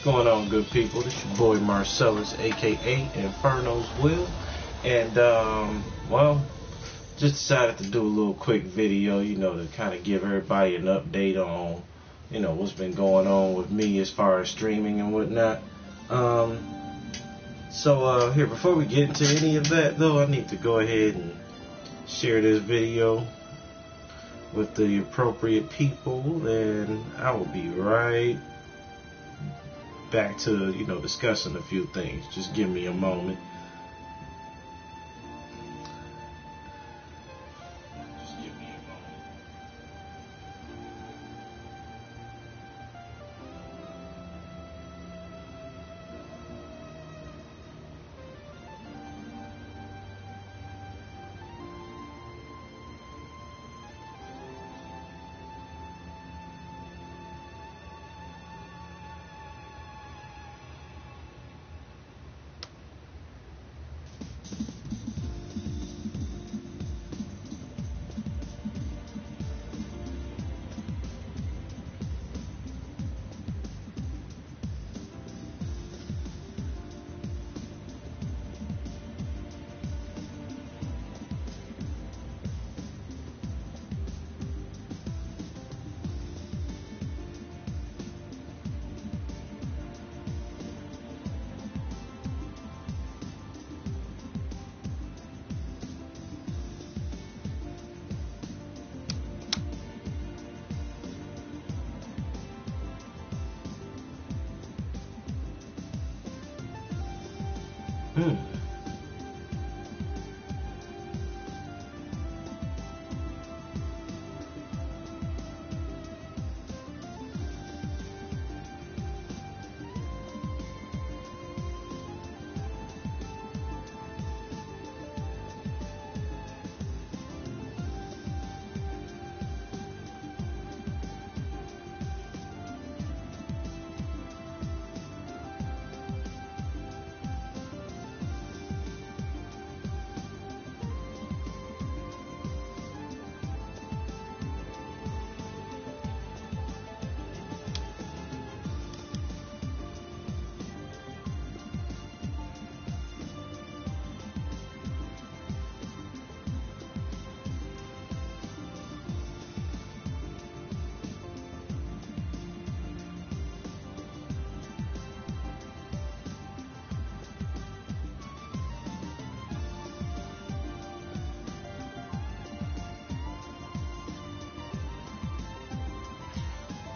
going on, good people? This your boy Marcellus, aka Inferno's Will, and well, just decided to do a little quick video, to kind of give everybody an update on, what's been going on with me as far as streaming and whatnot. So here, before we get into any of that, though, I need to go ahead and share this video with the appropriate people, and I will be right back to discussing a few things. Just give me a moment.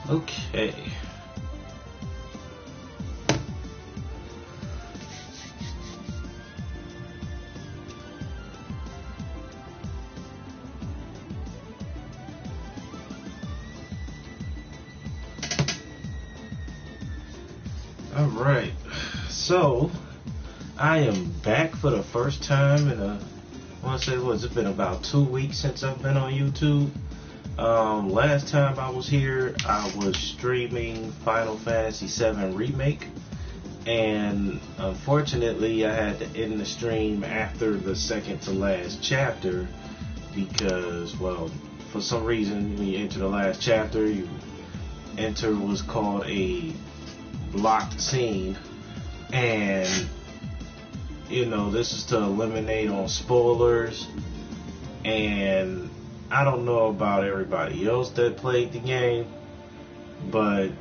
Okay. All right. So, I am back for the first time in I want to say, it's been about 2 weeks since I've been on YouTube. Last time I was here, I was streaming Final Fantasy VII Remake, and unfortunately I had to end the stream after the second to last chapter because, well, for some reason when you enter the last chapter, you enter what's called a blocked scene, and this is to eliminate on spoilers. And I don't know about everybody else that played the game, but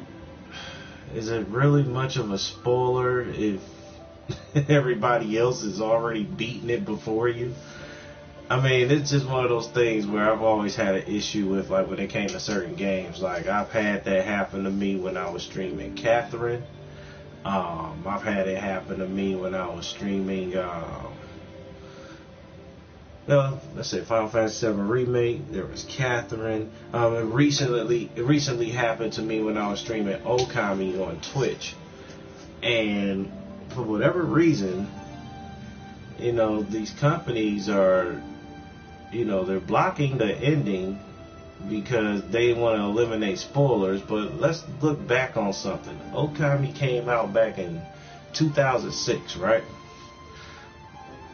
is it really much of a spoiler if everybody else has already beaten it before you? I mean, it's just one of those things where I've always had an issue with, like, when it came to certain games. Like, I've had that happen to me when I was streaming Catherine. I've had it happen to me when I was streaming let's say Final Fantasy VII Remake. There was Catherine. It recently happened to me when I was streaming Okami on Twitch, and for whatever reason, these companies are, they're blocking the ending because they want to eliminate spoilers. But let's look back on something. Okami came out back in 2006, right?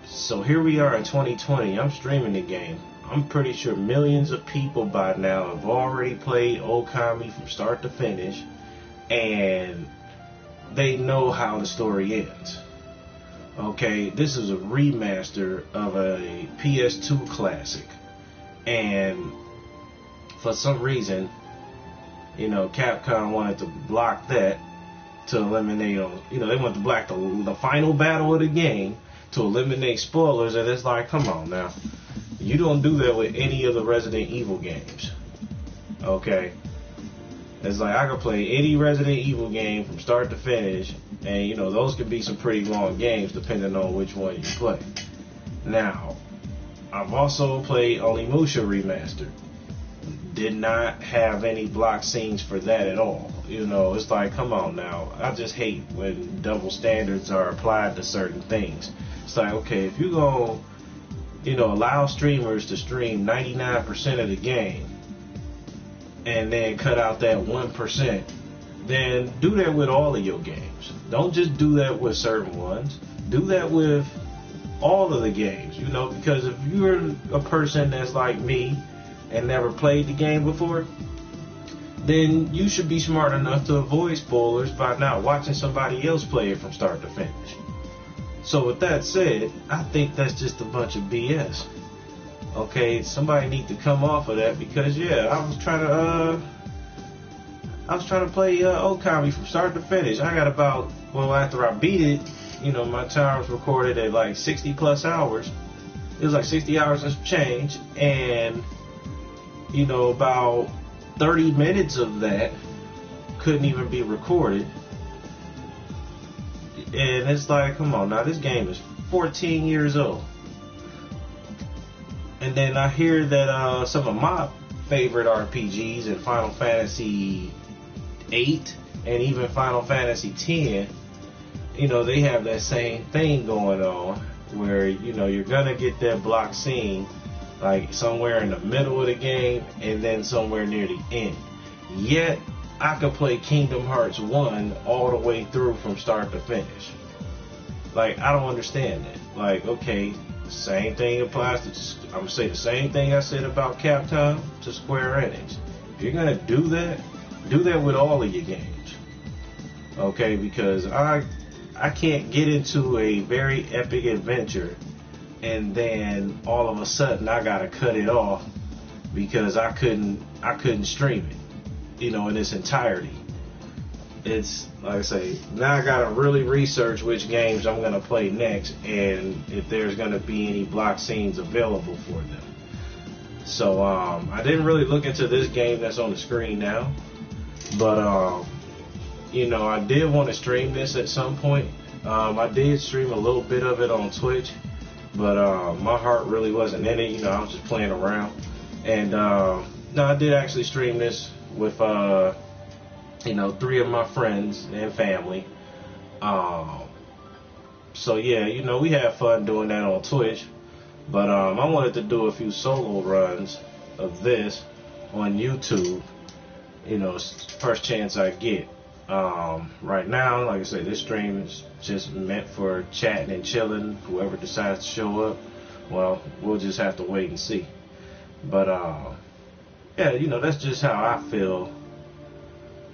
So here we are in 2020. I'm streaming the game. I'm pretty sure millions of people by now have already played Okami from start to finish, and they know how the story ends. Okay, this is a remaster of a PS2 classic, and for some reason, Capcom wanted to block that to eliminate, they wanted to block the final battle of the game to eliminate spoilers, and it's like, come on now, you don't do that with any of the Resident Evil games. Okay, it's like I could play any Resident Evil game from start to finish, and those could be some pretty long games depending on which one you play. Now, I've also played Onimusha Remastered. Did not have any block scenes for that at all. It's like, come on now. I just hate when double standards are applied to certain things. It's like, okay, if you're going to, allow streamers to stream 99% of the game and then cut out that 1%, then do that with all of your games. Don't just do that with certain ones. Do that with all of the games, because if you're a person that's like me and never played the game before, then you should be smart enough to avoid spoilers by not watching somebody else play it from start to finish. So with that said, I think that's just a bunch of BS. Okay, somebody need to come off of that, because I was trying to play Okami from start to finish. I got after I beat it, my time was recorded at like 60 plus hours. It was like 60 hours and change, and about 30 minutes of that couldn't even be recorded. And it's like, come on now, this game is 14 years old. And then I hear that some of my favorite RPGs in Final Fantasy 8 and even Final Fantasy 10, they have that same thing going on where, you're gonna get that block scene like somewhere in the middle of the game and then somewhere near the end. Yet I could play Kingdom Hearts 1 all the way through from start to finish. Like, I don't understand that. Like, okay, same thing applies to, I'm gonna say the same thing I said about Capcom to Square Enix. If you're gonna do that with all of your games. Okay, because I can't get into a very epic adventure and then all of a sudden I gotta cut it off because I couldn't stream it, in its entirety. It's like I say, now I gotta really research which games I'm gonna play next and if there's gonna be any block scenes available for them. So I didn't really look into this game that's on the screen now, but I did want to stream this at some point. I did stream a little bit of it on Twitch, but my heart really wasn't in it. I was just playing around. And no, I did actually stream this with 3 of my friends and family. So yeah, we had fun doing that on Twitch. But I wanted to do a few solo runs of this on YouTube. First chance I get. Right now, like I said, this stream is just meant for chatting and chilling. Whoever decides to show up, well, we'll just have to wait and see. But that's just how I feel,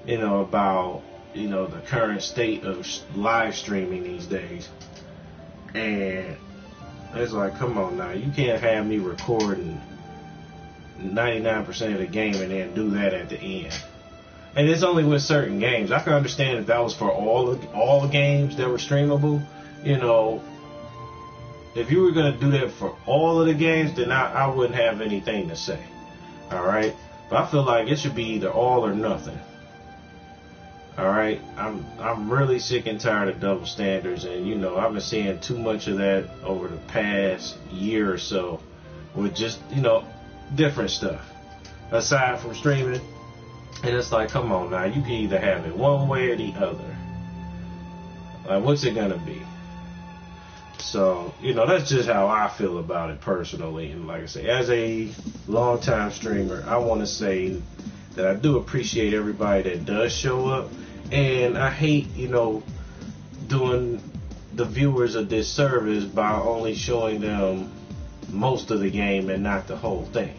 about, the current state of live streaming these days. And it's like, come on now, you can't have me recording 99% of the game and then do that at the end. And it's only with certain games. I can understand if that was for all the games that were streamable. If you were going to do that for all of the games, then I wouldn't have anything to say. Alright? But I feel like it should be either all or nothing. Alright? I'm really sick and tired of double standards, and I've been seeing too much of that over the past year or so with just, different stuff. Aside from streaming. And it's like, come on now, you can either have it one way or the other. Like, what's it gonna be? So, that's just how I feel about it personally. And like I say, as a longtime streamer, I want to say that I do appreciate everybody that does show up. And I hate, doing the viewers a disservice by only showing them most of the game and not the whole thing.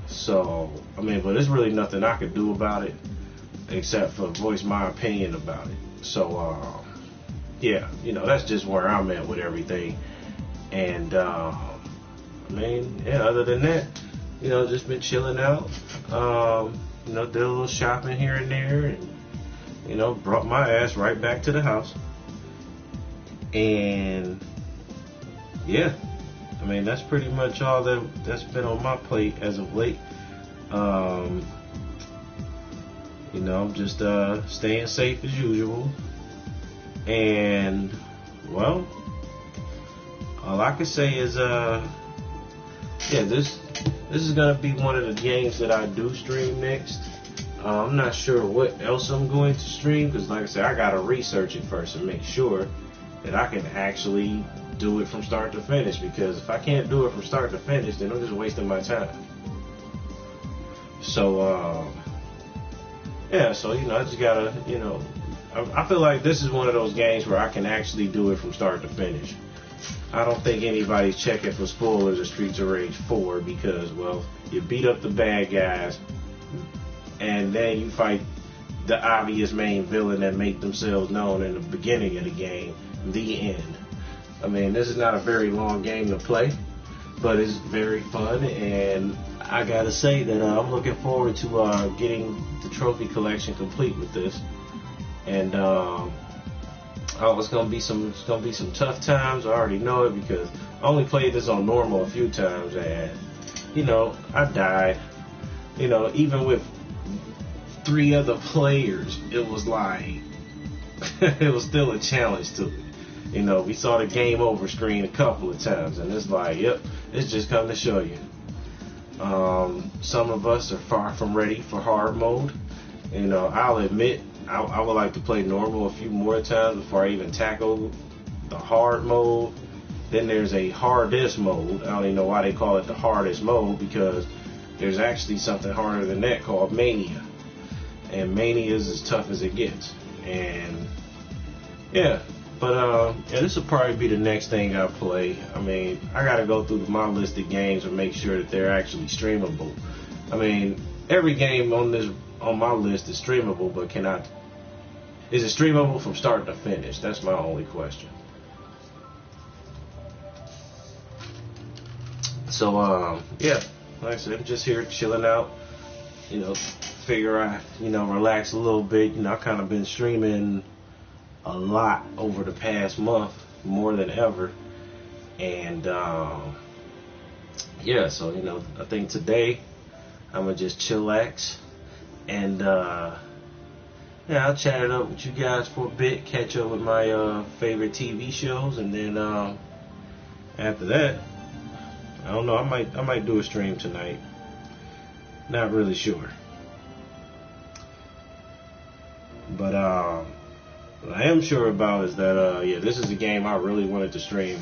So, but there's really nothing I could do about it. except for voice my opinion about it. So yeah, that's just where I'm at with everything. And I mean, yeah, other than that, just been chilling out. Did a little shopping here and there, and brought my ass right back to the house. And yeah, I mean, that's pretty much all that's been on my plate as of late. I'm just staying safe as usual. And well, all I can say is this is gonna be one of the games that I do stream next. I'm not sure what else I'm going to stream, because like I said, I gotta research it first and make sure that I can actually do it from start to finish, because if I can't do it from start to finish, then I'm just wasting my time. So yeah, so I just gotta, I feel like this is one of those games where I can actually do it from start to finish. I don't think anybody's checking for spoilers of Streets of Rage 4, because, well, you beat up the bad guys and then you fight the obvious main villain that make themselves known in the beginning of the game. The end. I mean, this is not a very long game to play, but it's very fun, and I gotta say that I'm looking forward to getting the trophy collection complete with this. And it's gonna be some tough times. I already know it, because I only played this on normal a few times, and I died. Even with 3 other players, it was like it was still a challenge to it. We saw the game over screen a couple of times, and it's like, yep, it's just come to show you. Some of us are far from ready for hard mode. I'll admit, I would like to play normal a few more times before I even tackle the hard mode. Then there's a hardest mode. I don't even know why they call it the hardest mode, because there's actually something harder than that called Mania. And Mania is as tough as it gets. And yeah, but this will probably be the next thing I play. I mean, I gotta go through my list of games and make sure that they're actually streamable. I mean, every game on my list is streamable, but is it streamable from start to finish? That's my only question. So yeah, like I said, I'm just here chilling out, figure out, relax a little bit. I've kind of been streaming a lot over the past month, more than ever. And yeah, so I think today I'm gonna just chillax. And yeah, I'll chat it up with you guys for a bit, catch up with my favorite TV shows, and then after that, I don't know, I might do a stream tonight. Not really sure. But what I am sure about is that yeah, this is a game I really wanted to stream.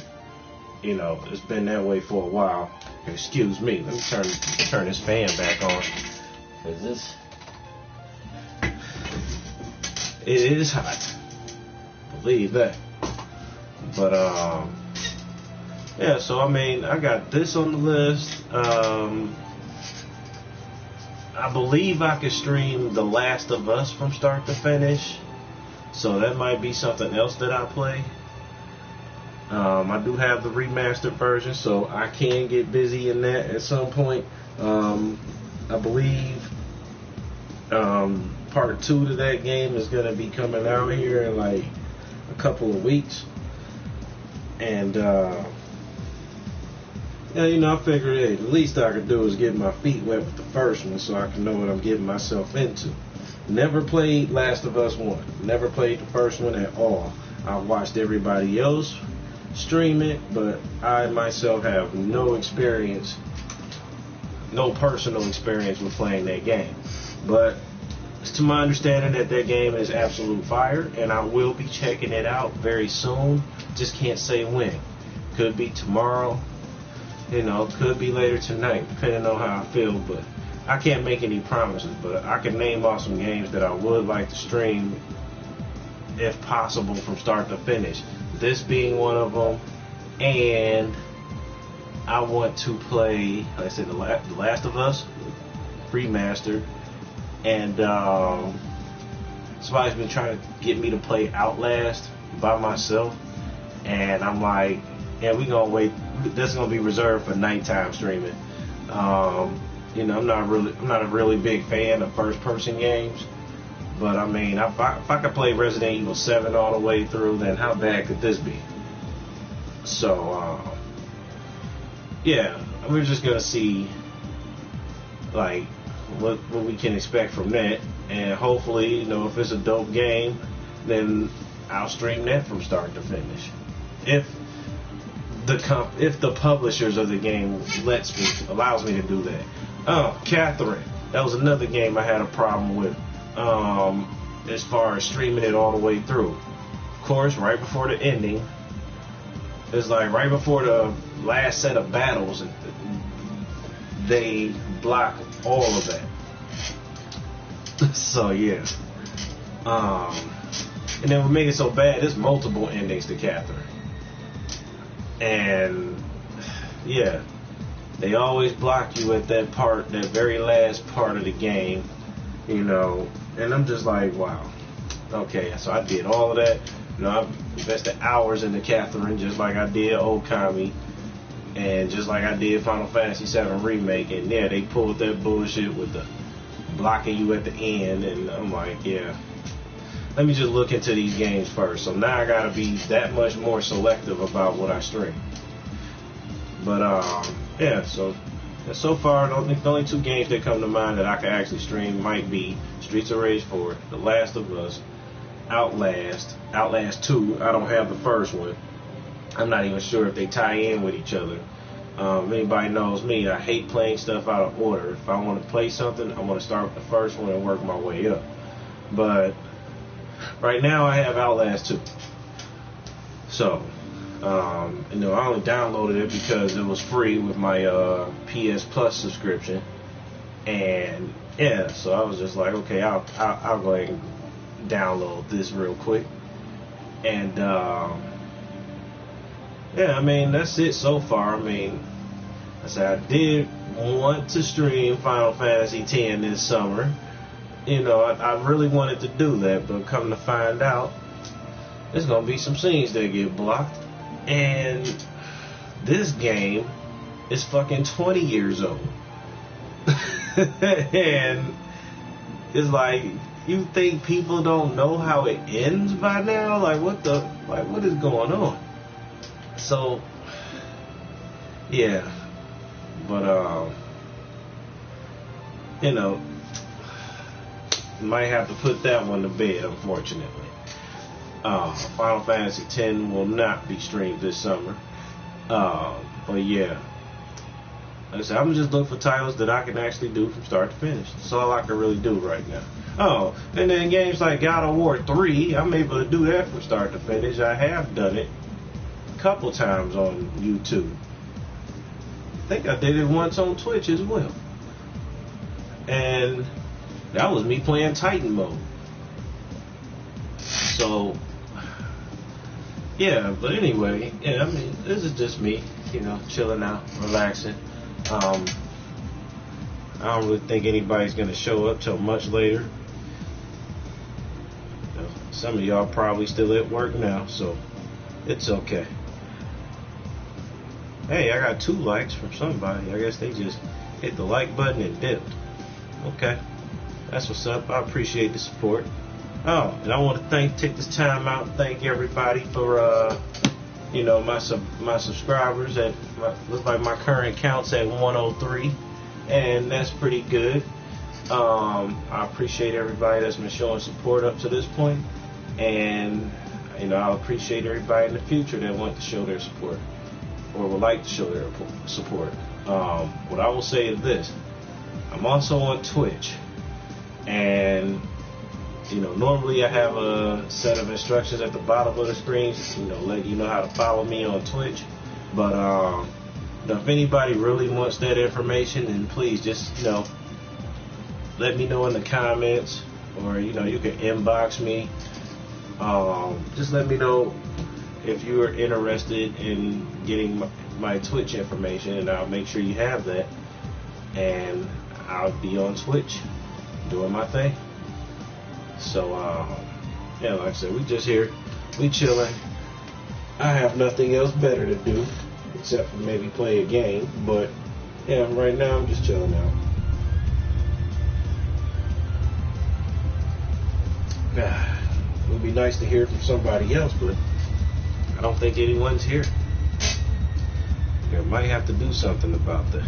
It's been that way for a while. Excuse me, let me turn this fan back on, because it is hot, believe that. But yeah, so I mean, I got this on the list. I believe I could stream The Last of Us from start to finish, so that might be something else that I play. I do have the remastered version, so I can get busy in that at some point. I believe part 2 to that game is going to be coming out here in like a couple of weeks. And yeah, I figured, hey, the least I could do is get my feet wet with the first one, so I can know what I'm getting myself into. Never played Last of Us 1. Never played the first one at all. I watched everybody else stream it, but I myself have no personal experience with playing that game. But it's to my understanding that game is absolute fire, and I will be checking it out very soon. Just can't say when. Could be tomorrow, could be later tonight, depending on how I feel. But I can't make any promises, but I can name off some games that I would like to stream, if possible, from start to finish. This being one of them, and I want to play, like I said, The Last of Us remastered, and somebody's been trying to get me to play Outlast by myself, and I'm like, yeah, we gonna wait. That's gonna be reserved for nighttime streaming. You know, I'm not a really big fan of first-person games, but I mean, if I could play Resident Evil 7 all the way through, then how bad could this be? So, yeah, we're just gonna see like what we can expect from that, and hopefully, you know, if it's a dope game, then I'll stream that from start to finish. If the publishers of the game allows me to do that. Oh, Catherine, that was another game I had a problem with, as far as streaming it all the way through. Of course, right before the ending, it's like right before the last set of battles, they block all of that. So yeah. And then what made it so bad, there's multiple endings to Catherine. And yeah, they always block you at that very last part of the game, you know. And I'm just like, wow. Okay, so I did all of that. You know, I invested hours into Catherine, just like I did Okami, and just like I did Final Fantasy VII Remake. And yeah, they pulled that bullshit with the blocking you at the end, and I'm like, yeah, let me just look into these games first. So now I gotta be that much more selective about what I stream. But yeah, so far the only two games that come to mind that I can actually stream might be Streets of Rage 4, The Last of Us, Outlast 2. I don't have the first one. I'm not even sure if they tie in with each other. If anybody knows me, I hate playing stuff out of order. If I want to play something, I want to start with the first one and work my way up. But right now I have Outlast 2. So, you know, I only downloaded it because it was free with my PS Plus subscription. And yeah, so I was just like, okay, I'll go ahead and download this real quick. And yeah, I mean, that's it so far. I mean, I said I did want to stream Final Fantasy X this summer. You know, I really wanted to do that, but come to find out, there's going to be some scenes that get blocked. And this game is fucking 20 years old. And it's like, you think people don't know how it ends by now? Like, what is going on? So, yeah. But, you know, might have to put that one to bed, unfortunately. Final Fantasy X will not be streamed this summer. But yeah, like I said, I'm just looking for titles that I can actually do from start to finish. That's all I can really do right now. Oh, and then games like God of War 3, I'm able to do that from start to finish. I have done it a couple times on YouTube. I think I did it once on Twitch as well. And that was me playing Titan mode. So, yeah, but anyway, yeah, I mean, this is just me, you know, chilling out, relaxing. I don't really think anybody's going to show up till much later. You know, some of y'all probably still at work now, so it's okay. Hey, I got 2 likes from somebody. I guess they just hit the like button and dipped. Okay, that's what's up. I appreciate the support. Oh, and I want to take this time out and thank everybody for, you know, my subscribers. Looks like my current count's at 103, and that's pretty good. I appreciate everybody that's been showing support up to this point, and you know, I'll appreciate everybody in the future that want to show their support or would like to show their support. What I will say is this: I'm also on Twitch, and you know, normally I have a set of instructions at the bottom of the screen, you know, let you know how to follow me on Twitch. But you know, if anybody really wants that information, then please just, you know, let me know in the comments, or you know, you can inbox me. Just let me know if you are interested in getting my Twitch information, and I'll make sure you have that. And I'll be on Twitch doing my thing. So yeah, like I said, we just here, we chilling. I have nothing else better to do except for maybe play a game, but yeah, right now I'm just chilling out. It would be nice to hear from somebody else, but I don't think anyone's here. I might have to do something about that.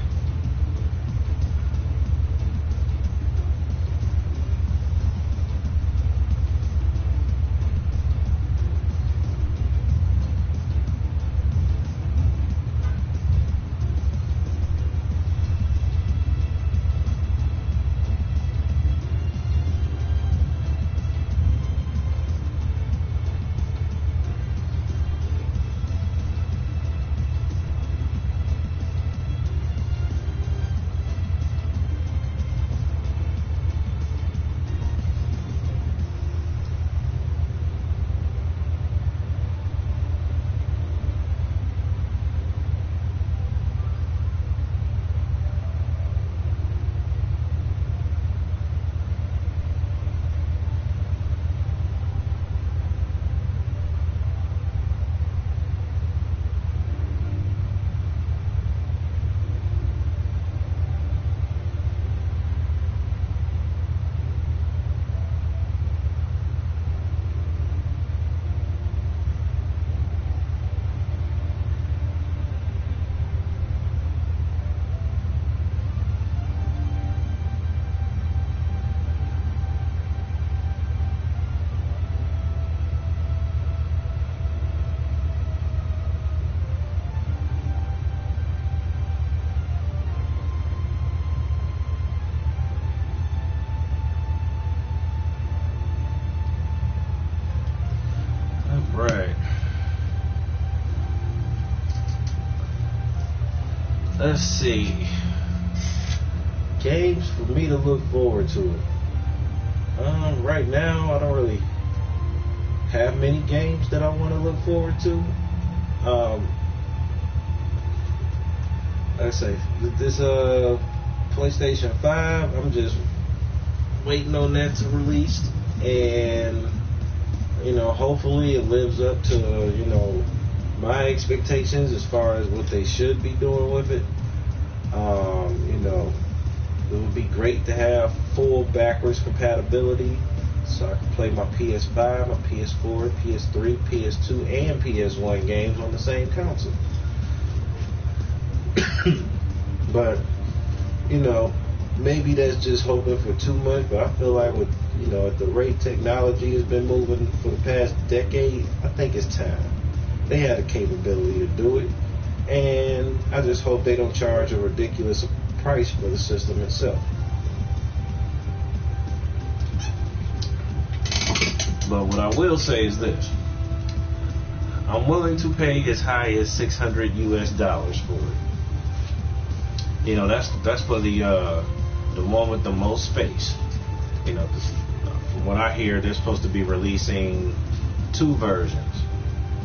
Right. Let's see. Games for me to look forward to. Right now, I don't really have many games that I want to look forward to. Like I say, this PlayStation 5, I'm just waiting on that to release, and hopefully it lives up to my expectations as far as what they should be doing with it. It would be great to have full backwards compatibility, so I can play my PS5, my PS4, PS3, PS2, and PS1 games on the same console. But maybe that's just hoping for too much. But I feel like with at the rate technology has been moving for the past decade, I think it's time. They had the capability to do it, and I just hope they don't charge a ridiculous price for the system itself. But what I will say is this: I'm willing to pay as high as $600 US for it. That's for the one with the most space. From what I hear, they're supposed to be releasing 2 versions,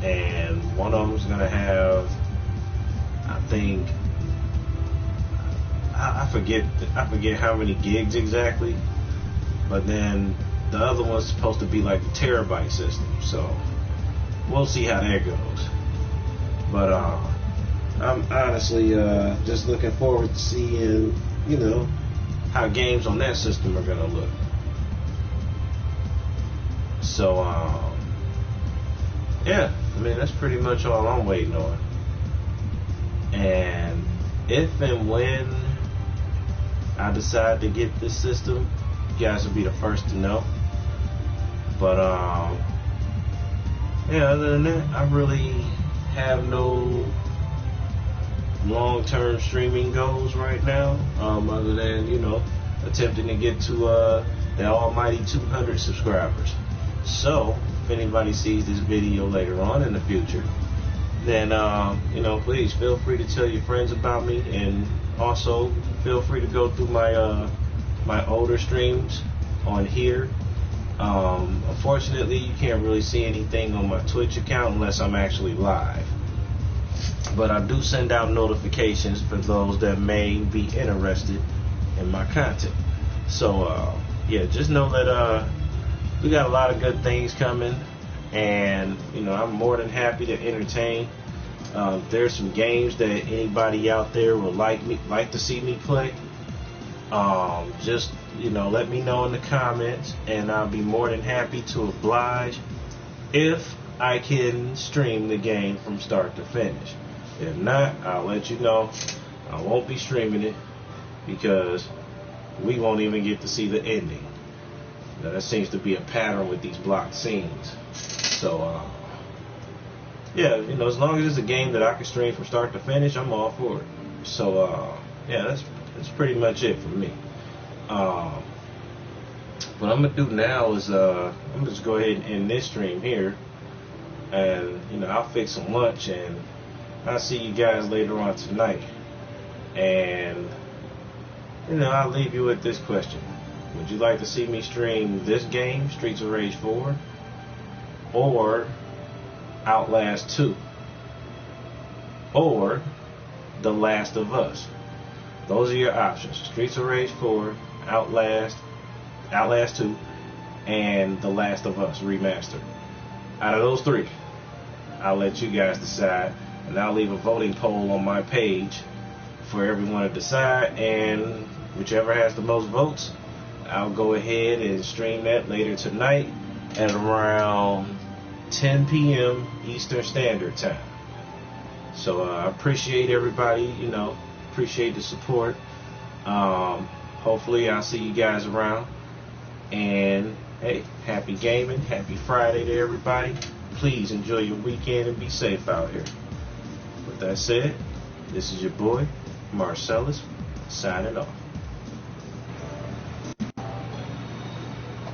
and one of them's gonna have, I think, I forget how many gigs exactly, but then the other one's supposed to be like the terabyte system. So we'll see how that goes. But I'm honestly just looking forward to seeing how games on that system are gonna look. So yeah, that's pretty much all I'm waiting on. And if and when I decide to get this system, you guys will be the first to know. But yeah, other than that, I really have no long-term streaming goals right now, other than attempting to get to the almighty 200 subscribers. So if anybody sees this video later on in the future, then please feel free to tell your friends about me, and also feel free to go through my older streams on here. Unfortunately, you can't really see anything on my Twitch account unless I'm actually live, but I do send out notifications for those that may be interested in my content. So yeah, just know that we got a lot of good things coming, and I'm more than happy to entertain. There's some games that anybody out there would like to see me play. Just let me know in the comments, and I'll be more than happy to oblige if I can stream the game from start to finish. If not, I'll let you know. I won't be streaming it because we won't even get to see the ending. Now, that seems to be a pattern with these blocked scenes. So, yeah, as long as it's a game that I can stream from start to finish, I'm all for it. So, yeah, that's pretty much it for me. What I'm gonna do now is I'm just go ahead and end this stream here, and I'll fix some lunch, and I'll see you guys later on tonight. And I'll leave you with this question: would you like to see me stream this game, Streets of Rage 4, or Outlast 2, or The Last of Us? Those are your options: Streets of Rage 4, Outlast 2, and The Last of Us Remastered. Out of those three, I'll let you guys decide, and I'll leave a voting poll on my page for everyone to decide, and whichever has the most votes, I'll go ahead and stream that later tonight at around 10 p.m. Eastern Standard Time. So I appreciate everybody, appreciate the support. Hopefully I'll see you guys around. And hey, happy gaming, happy Friday to everybody. Please enjoy your weekend and be safe out here. With that said, this is your boy, Marcellus, signing off.